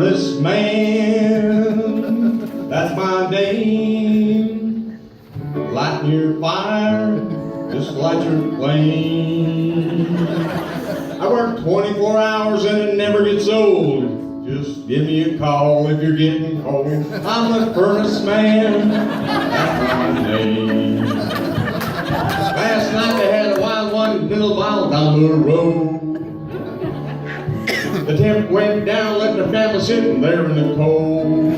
furnace man, that's my name. Lighting your fire, just light your flame. I work 24 hours and it never gets old. Just give me a call if you're getting cold. I'm the furnace man, that's my name. Last night they had a wild one, little wild down the road. The temp went down, left the family sitting there in the cold.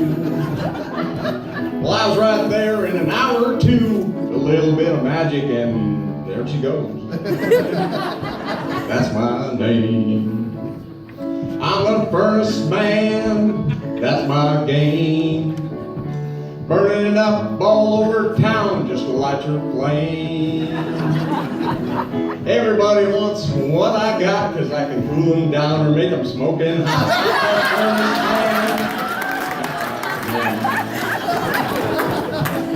Well, I was right there in an hour or two, a little bit of magic, and there she goes. That's my name. I'm a furnace man, that's my game. Burning it up all over town just to light your flame. Everybody wants what I got, cause I can cool them down or make them smoking hot.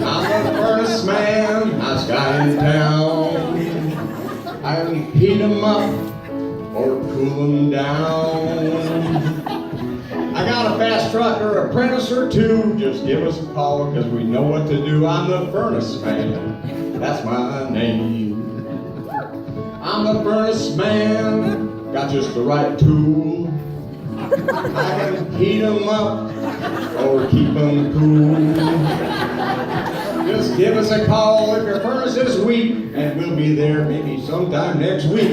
I'm a furnace man, nice guy in town. I can heat them up or cool them down. I got a fast truck or apprentice or two, just give us a call cause we know what to do. I'm the furnace man, that's my name. I'm the furnace man, got just the right tool. I can heat them up or keep them cool. Just give us a call if your furnace is weak, and we'll be there maybe sometime next week.